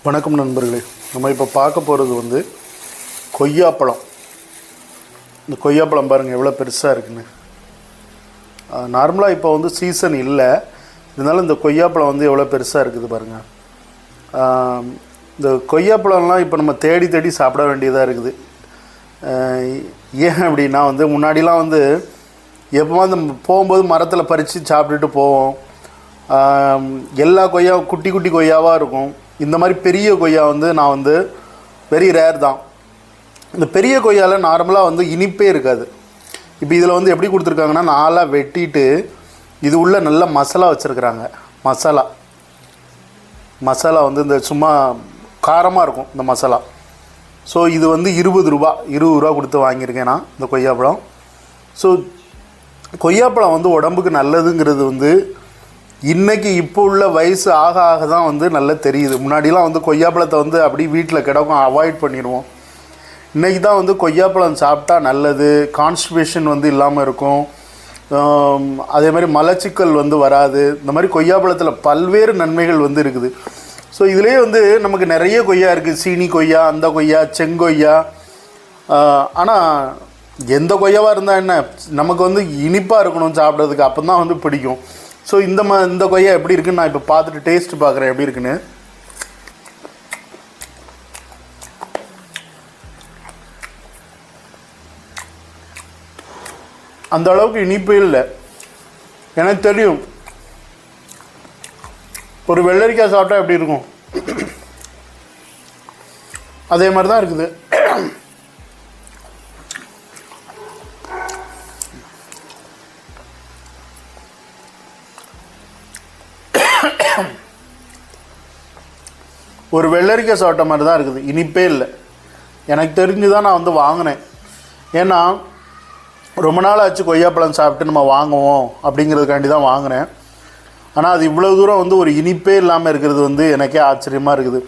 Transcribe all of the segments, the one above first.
வணக்கம் நண்பர்களே. நம்ம இப்போ பார்க்க போகிறது வந்து கொய்யாப்பழம். இந்த கொய்யாப்பழம் பாருங்கள் எவ்வளோ பெருசாக இருக்குன்னு. நார்மலாக இப்போ வந்து சீசன் இல்லை, இதனால இந்த கொய்யாப்பழம் வந்து எவ்வளோ பெருசாக இருக்குது பாருங்கள். இந்த கொய்யாப்பழம்லாம் இப்போ நம்ம தேடி தேடி சாப்பிட வேண்டியதாக இருக்குது. ஏன் அப்படின்னா வந்து முன்னாடிலாம் வந்து எப்போ வந்து போகும்போது மரத்தில் பறித்து சாப்பிட்டுட்டு போவோம். எல்லா கொய்யாவும் குட்டி குட்டி கொய்யாவாக இருக்கும். இந்த மாதிரி பெரிய கொய்யா வந்து நான் வந்து வெரி ரேர் தான். இந்த பெரிய கொய்யாவில் நார்மலாக வந்து இனிப்பே இருக்காது. இப்போ இதில் வந்து எப்படி கொடுத்துருக்காங்கன்னா, நாளாக வெட்டிட்டு இது உள்ள நல்ல மசாலா வச்சுருக்குறாங்க. மசாலா வந்து இந்த சும்மா காரமாக இருக்கும் இந்த மசாலா. ஸோ இது வந்து 20 ரூபா கொடுத்து வாங்கியிருக்கேன் நான் இந்த கொய்யாப்பழம். ஸோ கொய்யாப்பழம் வந்து உடம்புக்கு நல்லதுங்கிறது வந்து இன்றைக்கி இப்போ உள்ள வயசு ஆக ஆக தான் வந்து நல்லா தெரியுது. முன்னாடிலாம் வந்து கொய்யாப்பழத்தை வந்து அப்படி வீட்டில் கிடக்கும் அவாய்ட் பண்ணிடுவோம். இன்றைக்கி தான் வந்து கொய்யாப்பழம் சாப்பிட்டா நல்லது, கான்ஸ்டிபேஷன் வந்து இல்லாமல் இருக்கும், அதே மாதிரி மலச்சிக்கல் வந்து வராது. இந்த மாதிரி கொய்யாப்பழத்தில் பல்வேறு நன்மைகள் வந்து இருக்குது. ஸோ இதுலேயே வந்து நமக்கு நிறைய கொய்யா இருக்குது. சீனி கொய்யா, அந்த கொய்யா, செங்கொய்யா. ஆனால் எந்த கொய்யாவாக இருந்தால் என்ன, நமக்கு வந்து இனிப்பாக இருக்கணும் சாப்பிட்றதுக்கு, அப்போ தான் வந்து பிடிக்கும். ஸோ இந்த கொய்யா எப்படி இருக்குன்னு நான் இப்போ பார்த்துட்டு டேஸ்ட்டு பார்க்குறேன் எப்படி இருக்குன்னு. அந்த அளவுக்கு இனிப்பு இல்லை, எனக்கு தெரியும். ஒரு வெள்ளரிக்காய் சாப்பிட்டா எப்படி இருக்கும் அதே மாதிரி தான் இருக்குது. ஒரு வெள்ளரிக்காய் சாப்பிட்ட மாதிரி தான் இருக்குது, இனிப்பே இல்லை. எனக்கு தெரிஞ்சு தான் நான் வந்து வாங்கினேன். ஏன்னா ரொம்ப நாள் ஆச்சு கொய்யாப்பழம் சாப்பிட்டு நம்ம வாங்குவோம் அப்படிங்கிறதுக்காண்டி தான் வாங்கினேன். ஆனால் அது இவ்வளோ தூரம் வந்து ஒரு இனிப்பே இல்லாமல் இருக்கிறது வந்து எனக்கே ஆச்சரியமாக இருக்குது.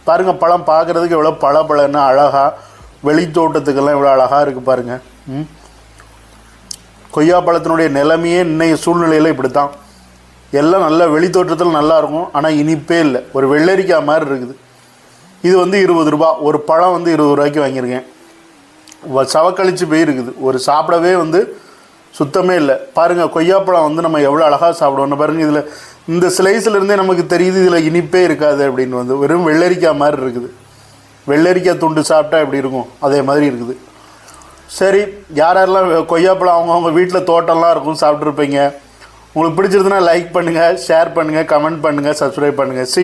பாருங்கள், பழம் பார்க்குறதுக்கு எவ்வளோ பழன்னு அழகாக, வெளி தோட்டத்துக்கெல்லாம் எவ்வளோ அழகாக இருக்குது பாருங்கள். கொய்யாப்பழத்தினுடைய நிலைமையே இன்றைய சூழ்நிலையில் இப்படி தான். எல்லாம் நல்ல வெளித்தோற்றத்தில் நல்லாயிருக்கும், ஆனால் இனிப்பே இல்லை, ஒரு வெள்ளரிக்காய் மாதிரி இருக்குது. இது வந்து 20 ரூபா, ஒரு பழம் வந்து 20 ரூபாய்க்கு வாங்கியிருக்கேன். சவக்கழிச்சு போயிருக்குது, ஒரு சாப்பிடவே வந்து சுத்தமே இல்லை. பாருங்கள், கொய்யாப்பழம் வந்து நம்ம எவ்வளோ அழகாக சாப்பிடுவோம் பாருங்கள். இதில் இந்த ஸ்லைஸ்லேருந்தே நமக்கு தெரியுது இதில் இனிப்பே இருக்காது அப்படின்னு. வந்து வெறும் வெள்ளரிக்காய் மாதிரி இருக்குது. வெள்ளரிக்காய் துண்டு சாப்பிட்டா எப்படி இருக்கும் அதே மாதிரி இருக்குது. சரி, யாரெல்லாம் கொய்யாப்பழம் அவங்கவுங்க வீட்டில் தோட்டம்லாம் இருக்கும் சாப்பிட்ருப்பீங்க. உங்களுக்கு பிடிச்சிருந்துன்னா லைக் பண்ணுங்கள், ஷேர் பண்ணுங்கள், கமெண்ட் பண்ணுங்கள், சப்ஸ்கிரைப் பண்ணுங்கள்.